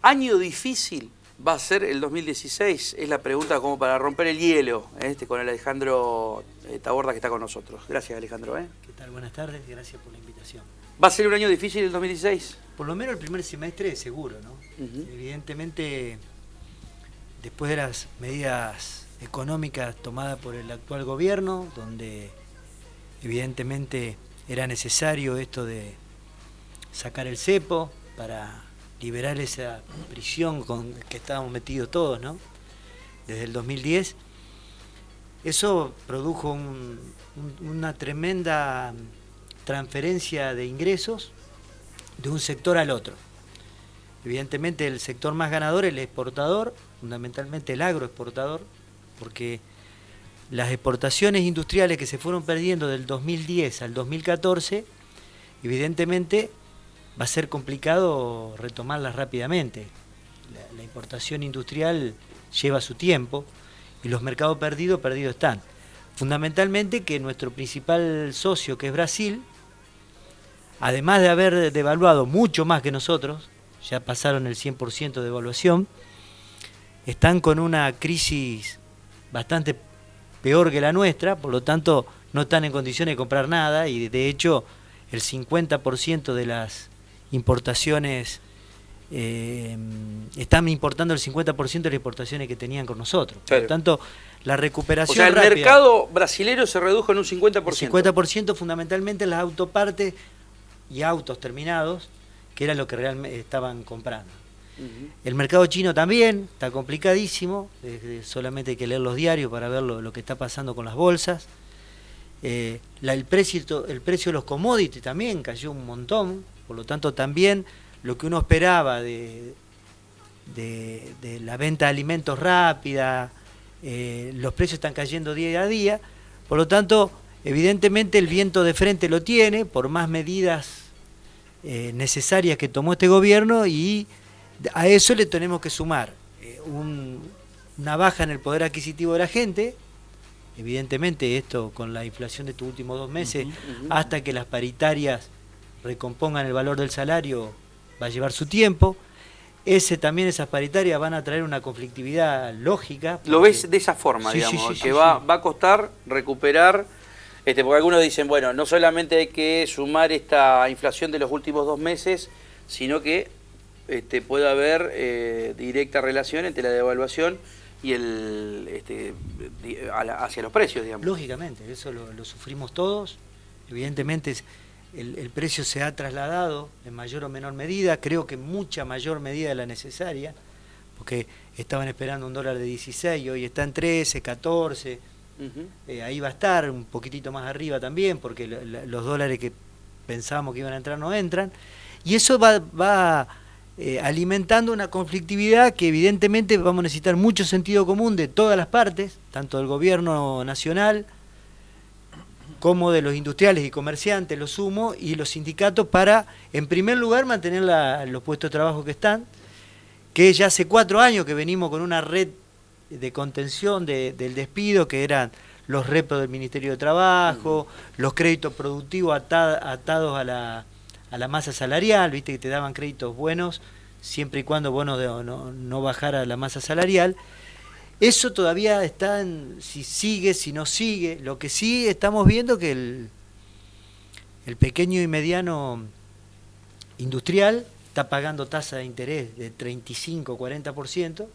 ¿Año difícil va a ser el 2016? Es la pregunta como para romper el hielo, con el Alejandro Taborda, que está con nosotros. Gracias, Alejandro. ¿Qué tal? Buenas tardes, gracias por la invitación. ¿Va a ser un año difícil el 2016? Por lo menos el primer semestre seguro, ¿no? Evidentemente, después de las medidas económicas tomadas por el actual gobierno, donde evidentemente era necesario esto de sacar el cepo para liberar esa prisión con que estábamos metidos todos, ¿no? Desde el 2010, eso produjo una tremenda transferencia de ingresos de un sector al otro. Evidentemente el sector más ganador es el exportador, fundamentalmente el agroexportador, porque las exportaciones industriales que se fueron perdiendo del 2010 al 2014, evidentemente va a ser complicado retomarlas rápidamente. La importación industrial lleva su tiempo y los mercados perdidos están. Fundamentalmente que nuestro principal socio, que es Brasil, además de haber devaluado mucho más que nosotros, ya pasaron el 100% de devaluación, están con una crisis bastante peor que la nuestra, por lo tanto no están en condiciones de comprar nada y de hecho el 50% de las importaciones, están importando el 50% de las importaciones que tenían con nosotros. Claro. Por lo tanto, la recuperación o sea, el rápida, mercado brasilero se redujo en un 50%. El 50% fundamentalmente en las autopartes y autos terminados, que era lo que realmente estaban comprando. El mercado chino también está complicadísimo, solamente hay que leer los diarios para ver lo que está pasando con las bolsas. El precio de los commodities también cayó un montón, por lo tanto también lo que uno esperaba de la venta de alimentos rápida, los precios están cayendo día a día, por lo tanto evidentemente el viento de frente lo tiene, por más medidas necesarias que tomó este gobierno, y a eso le tenemos que sumar una baja en el poder adquisitivo de la gente. Evidentemente esto con la inflación de estos últimos 2 meses, hasta que las paritarias recompongan el valor del salario, va a llevar su tiempo. También esas paritarias van a traer una conflictividad lógica. ¿Lo ves de esa forma, digamos? Que va a costar recuperar, porque algunos dicen, bueno, no solamente hay que sumar esta inflación de los últimos 2 meses, sino que puede haber directa relación entre la devaluación y hacia los precios, digamos. Lógicamente, eso lo sufrimos todos. Evidentemente el precio se ha trasladado en mayor o menor medida, creo que en mucha mayor medida de la necesaria, porque estaban esperando un dólar de 16, hoy está en 13, 14, ahí va a estar un poquitito más arriba también, porque los dólares que pensábamos que iban a entrar no entran, y eso va alimentando una conflictividad que evidentemente vamos a necesitar mucho sentido común de todas las partes, tanto del gobierno nacional como de los industriales y comerciantes, lo sumo, y los sindicatos, para, en primer lugar, mantener los puestos de trabajo que están, que ya hace 4 años que venimos con una red de contención del despido, que eran los repos del Ministerio de Trabajo, los créditos productivos atados a la masa salarial, viste que te daban créditos buenos, siempre y cuando vos no bajara la masa salarial. Eso todavía está si sigue, si no sigue. Lo que sí estamos viendo que el pequeño y mediano industrial está pagando tasa de interés de 35-40%,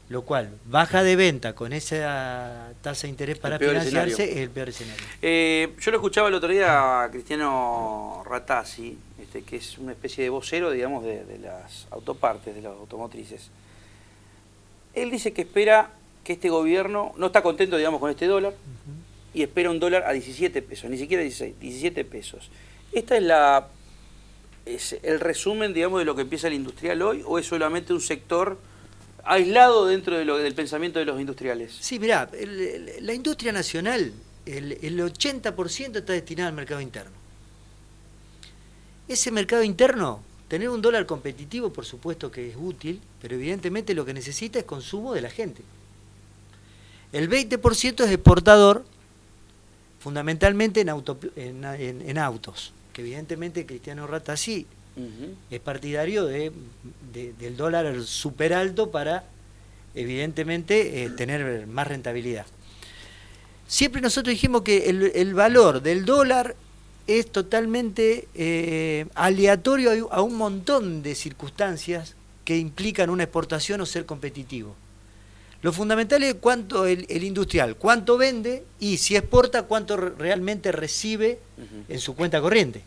lo cual baja de venta con esa tasa de interés para financiarse, es el peor escenario. Yo lo escuchaba el otro día a Cristiano Ratazzi, que es una especie de vocero, digamos, de las autopartes, de las automotrices. Él dice que espera que este gobierno no está contento, digamos, con este dólar, y espera un dólar a 17 pesos, ni siquiera 16, 17 pesos. ¿Esta es el resumen, digamos, de lo que empieza el industrial hoy, o es solamente un sector aislado dentro del pensamiento de los industriales? Sí, mirá, la industria nacional, el 80% está destinado al mercado interno. Ese mercado interno, tener un dólar competitivo, por supuesto que es útil, pero evidentemente lo que necesita es consumo de la gente. El 20% es exportador, fundamentalmente en autos, que evidentemente Cristiano Ratazzi es partidario del dólar super alto para, evidentemente, tener más rentabilidad. Siempre nosotros dijimos que el valor del dólar es totalmente aleatorio a un montón de circunstancias que implican una exportación o ser competitivo. Lo fundamental es cuánto el industrial, cuánto vende, y si exporta, cuánto realmente recibe en su cuenta corriente.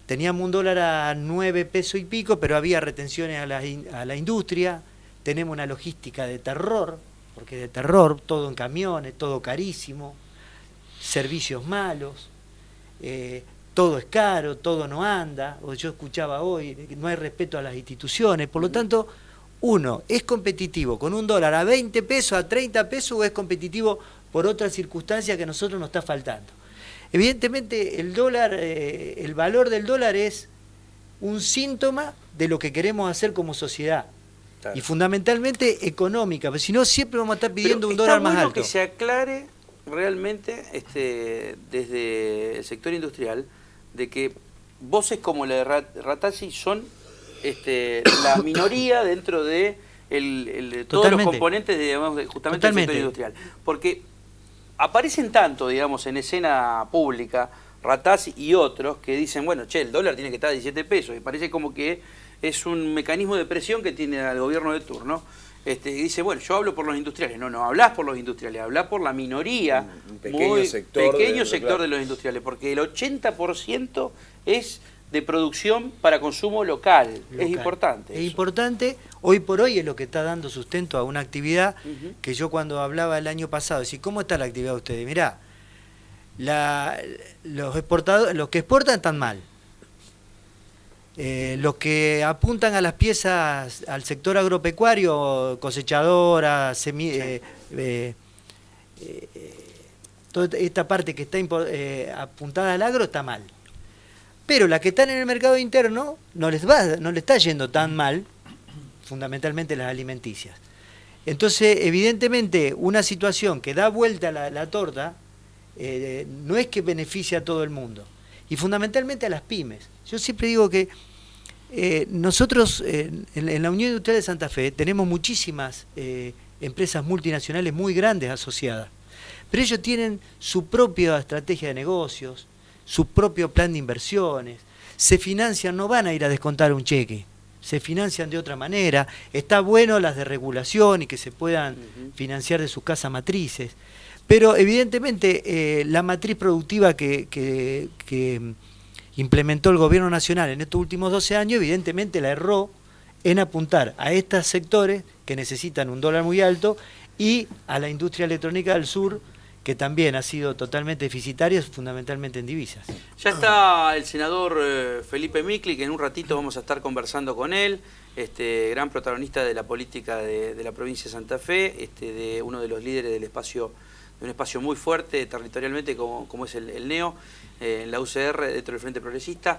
Teníamos un dólar a 9 pesos y pico, pero había retenciones a la industria. Tenemos una logística de terror, porque de terror, todo en camiones, todo carísimo, servicios malos, todo es caro, todo no anda. O yo escuchaba hoy, no hay respeto a las instituciones. Por lo tanto, uno, ¿es competitivo con un dólar a 20 pesos, a 30 pesos, o es competitivo por otra circunstancia que a nosotros nos está faltando? Evidentemente el dólar, el valor del dólar es un síntoma de lo que queremos hacer como sociedad. Claro. Y fundamentalmente económica, porque si no siempre vamos a estar pidiendo un dólar más alto. Que se aclare realmente desde el sector industrial de que voces como la de Rattasi son la minoría dentro de todos los componentes de justamente el sector industrial. Porque aparecen tanto, digamos, en escena pública, Rattasi y otros, que dicen, bueno, che, el dólar tiene que estar a 17 pesos, y parece como que es un mecanismo de presión que tiene el gobierno de turno. Y dice, bueno, yo hablo por los industriales. No hablás por los industriales, hablás por la minoría, un pequeño sector de los industriales, porque el 80% es de producción para consumo local. Es importante. Es importante, hoy por hoy es lo que está dando sustento a una actividad que yo cuando hablaba el año pasado, decía, ¿cómo está la actividad de ustedes? Mirá, los que exportan están mal. Los que apuntan a las piezas, al sector agropecuario, cosechadoras, toda esta parte que está apuntada al agro está mal. Pero las que están en el mercado interno no le está yendo tan mal, fundamentalmente las alimenticias. Entonces, evidentemente, una situación que da vuelta la torta no es que beneficie a todo el mundo, y fundamentalmente a las pymes. Yo siempre digo que nosotros en la Unión Industrial de Santa Fe tenemos muchísimas empresas multinacionales muy grandes asociadas, pero ellos tienen su propia estrategia de negocios, su propio plan de inversiones, se financian, no van a ir a descontar un cheque, se financian de otra manera. Está bueno las de regulación y que se puedan financiar de sus casas matrices, pero evidentemente la matriz productiva que implementó el gobierno nacional en estos últimos 12 años, evidentemente la erró en apuntar a estos sectores que necesitan un dólar muy alto y a la industria electrónica del sur, que también ha sido totalmente deficitaria, fundamentalmente en divisas. Ya está el senador Felipe Micli, que en un ratito vamos a estar conversando con él, gran protagonista de la política de la provincia de Santa Fe, de uno de los líderes de un espacio muy fuerte territorialmente como es el NEO, en la UCR, dentro del Frente Progresista.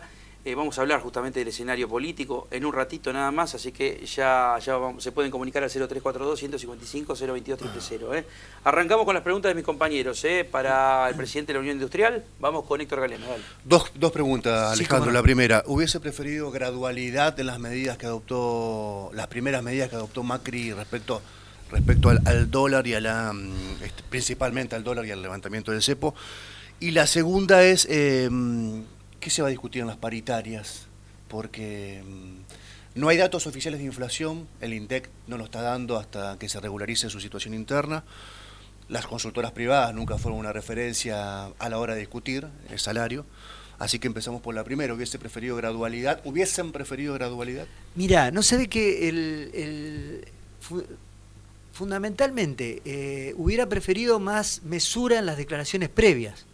Vamos a hablar justamente del escenario político en un ratito nada más, así que ya se pueden comunicar al 0342-155-022-000. Arrancamos con las preguntas de mis compañeros. Para el presidente de la Unión Industrial, vamos con Héctor Galeno. Dale. Dos preguntas, Alejandro. Sí, la primera, ¿hubiese preferido gradualidad en las medidas que adoptó, las primeras medidas que adoptó Macri respecto al dólar y a principalmente al dólar y al levantamiento del cepo? Y la segunda es, ¿qué se va a discutir en las paritarias? Porque no hay datos oficiales de inflación, el INDEC no lo está dando hasta que se regularice su situación interna. Las consultoras privadas nunca fueron una referencia a la hora de discutir el salario. Así que empezamos por la primera. ¿Hubiesen preferido gradualidad? Mirá, no se ve que fundamentalmente hubiera preferido más mesura en las declaraciones previas.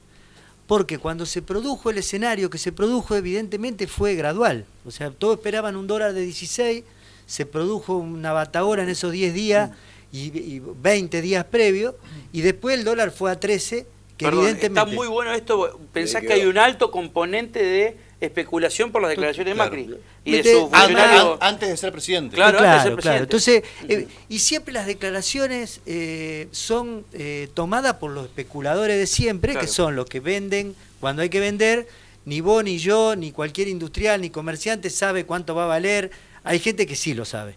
Porque cuando se produjo el escenario que se produjo, evidentemente fue gradual. O sea, todos esperaban un dólar de 16, se produjo una batahora en esos 10 días y 20 días previos, y después el dólar fue a 13, que evidentemente... Está muy bueno esto, pensás que hay un alto componente de especulación por las declaraciones de Macri y de su funcionario antes de ser presidente. Claro. Entonces, y siempre las declaraciones son tomadas por los especuladores de siempre, que son los que venden cuando hay que vender ni vos, ni yo, ni cualquier industrial, ni comerciante sabe cuánto va a valer. Hay gente que sí lo sabe.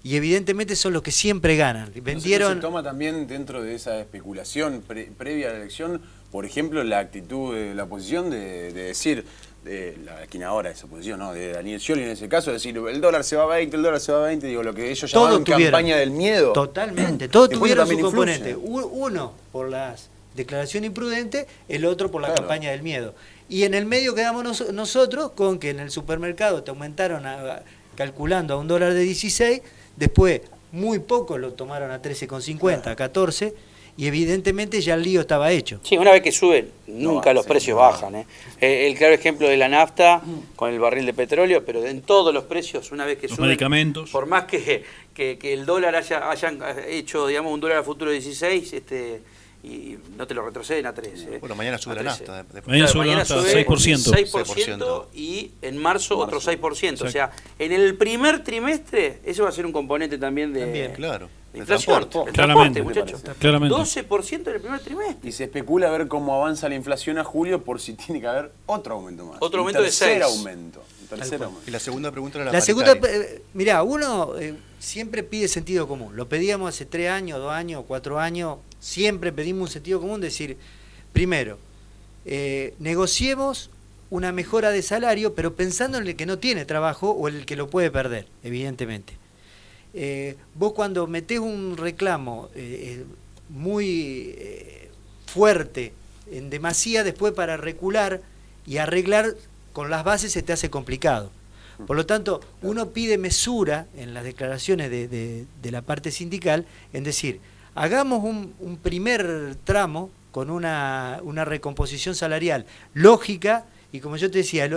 Y evidentemente son los que siempre ganan. Vendieron... ¿No se toma también dentro de esa especulación previa a la elección, por ejemplo, la actitud de la oposición de decir, de quien ahora es oposición, ¿no? De Daniel Scioli en ese caso, decir, el dólar se va a 20, el dólar se va a 20, digo, lo que ellos llamaban campaña del miedo? Totalmente, todos tuvieron su componente. Uno por las declaraciones imprudentes, el otro por la campaña del miedo. Y en el medio quedamos nosotros con que en el supermercado te aumentaron calculando a $1.16, después muy poco lo tomaron a 13,50, a 14, y evidentemente ya el lío estaba hecho. Sí, una vez que suben, nunca los precios bajan. El claro ejemplo de la nafta con el barril de petróleo, pero en todos los precios, una vez que suben, medicamentos. Por más que el dólar hayan hecho, digamos, un dólar a futuro de 16, y no te lo retroceden a 13. Bueno, mañana sube la nafta. Mañana sube la nafta 6%. 6% y en marzo otro 6%. Exacto. O sea, en el primer trimestre, eso va a ser un componente también de... Claro. Inflación, claramente, muchachos. Claramente. 12% en el primer trimestre. Y se especula a ver cómo avanza la inflación a julio por si tiene que haber otro aumento más. Otro aumento de 6. Tercer aumento. Y la segunda pregunta era la segunda, mirá, uno siempre pide sentido común. Lo pedíamos hace 3 años, 2 años, 4 años. Siempre pedimos un sentido común, decir, primero, negociemos una mejora de salario, pero pensando en el que no tiene trabajo o en el que lo puede perder, evidentemente. Vos cuando metés un reclamo muy fuerte, en demasía, después para recular y arreglar con las bases se te hace complicado. Por lo tanto, uno pide mesura en las declaraciones de la parte sindical, en decir, hagamos un primer tramo con una recomposición salarial lógica, y como yo te decía,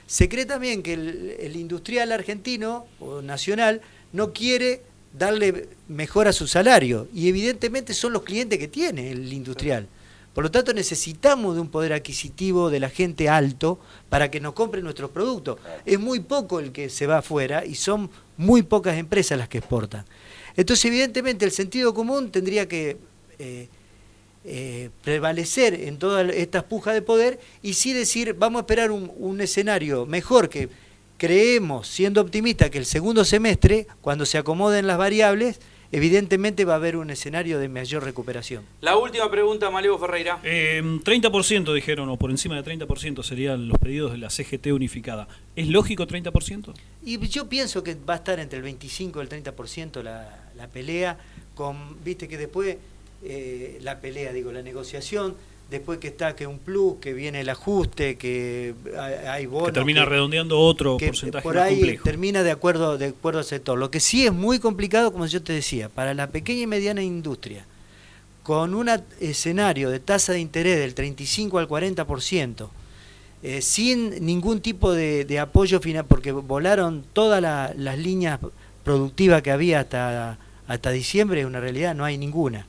se cree también que el industrial argentino o nacional no quiere darle mejora a su salario, y evidentemente son los clientes que tiene el industrial. Por lo tanto, necesitamos de un poder adquisitivo de la gente alto para que nos compre nuestros productos. Es muy poco el que se va afuera y son muy pocas empresas las que exportan. Entonces, evidentemente, el sentido común tendría que prevalecer en todas estas pujas de poder y sí decir, vamos a esperar un escenario mejor, que creemos, siendo optimistas, que el segundo semestre, cuando se acomoden las variables, evidentemente va a haber un escenario de mayor recuperación. La última pregunta, Malevo Ferreira. 30% dijeron, o por encima de 30% serían los pedidos de la CGT unificada. ¿Es lógico 30%? Y yo pienso que va a estar entre el 25 y el 30% la pelea, viste que después la negociación, después que está que un plus, que viene el ajuste, que hay bonos, que termina redondeando otro porcentaje por ahí complejo. Termina de acuerdo al sector. Lo que sí es muy complicado, como yo te decía, para la pequeña y mediana industria, con un escenario de tasa de interés del 35 al 40%, sin ningún tipo de apoyo final, porque volaron todas las líneas productivas que había hasta diciembre, en una realidad no hay ninguna.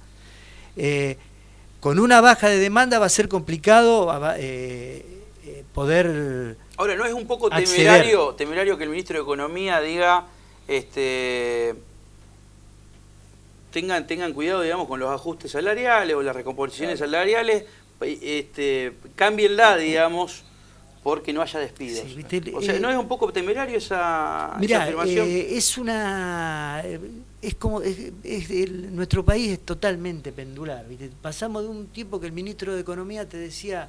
Con una baja de demanda va a ser complicado poder. Ahora, ¿no es un poco acceder. temerario que el ministro de Economía diga, tengan cuidado, digamos, con los ajustes salariales o las recomposiciones salariales, cámbienla, digamos, porque no haya despidos? Sí, o sea, ¿no es un poco temerario esa afirmación? Nuestro país es totalmente pendular, ¿viste? Pasamos de un tiempo que el ministro de Economía te decía,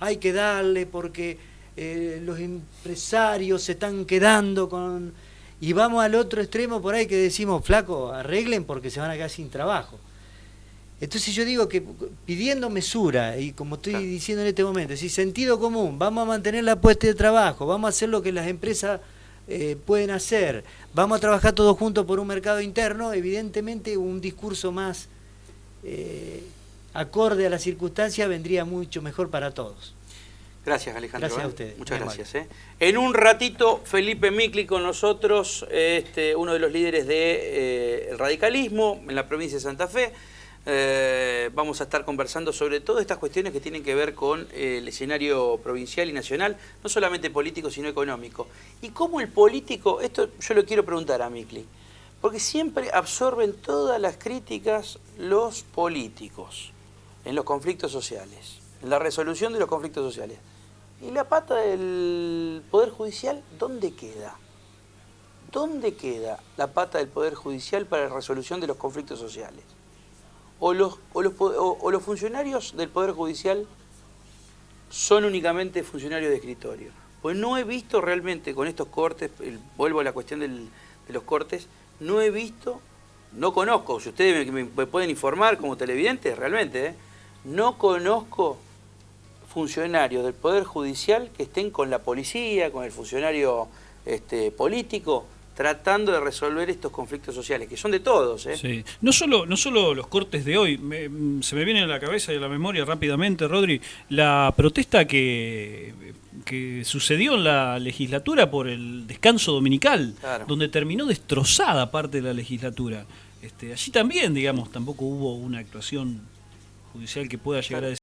hay que darle porque los empresarios se están quedando con... Y vamos al otro extremo por ahí que decimos, flaco, arreglen porque se van a quedar sin trabajo. Entonces yo digo que pidiendo mesura, y como estoy diciendo en este momento, si sentido común, vamos a mantener la puesta de trabajo, vamos a hacer lo que las empresas pueden hacer, vamos a trabajar todos juntos por un mercado interno, evidentemente un discurso más acorde a la circunstancia vendría mucho mejor para todos. Gracias, Alejandro. Gracias a ustedes. Muchas gracias. En un ratito, Felipe Micli con nosotros, uno de los líderes del radicalismo en la provincia de Santa Fe. Vamos a estar conversando sobre todas estas cuestiones que tienen que ver con el escenario provincial y nacional, no solamente político, sino económico. Y cómo el político, esto yo lo quiero preguntar a Micli, porque siempre absorben todas las críticas los políticos en los conflictos sociales, en la resolución de los conflictos sociales. ¿Y la pata del Poder Judicial dónde queda? ¿Dónde queda la pata del Poder Judicial para la resolución de los conflictos sociales? ¿O los funcionarios del Poder Judicial son únicamente funcionarios de escritorio? Pues no he visto realmente con estos cortes, vuelvo a la cuestión de los cortes, no he visto, no conozco, si ustedes me pueden informar como televidentes, realmente, no conozco funcionarios del Poder Judicial que estén con la policía, con el funcionario político, tratando de resolver estos conflictos sociales, que son de todos. Sí. No solo los cortes de hoy, se me viene a la cabeza y a la memoria rápidamente, Rodri, la protesta que sucedió en la legislatura por el descanso dominical, claro, donde terminó destrozada parte de la legislatura. Allí también, digamos, tampoco hubo una actuación judicial que pueda llegar a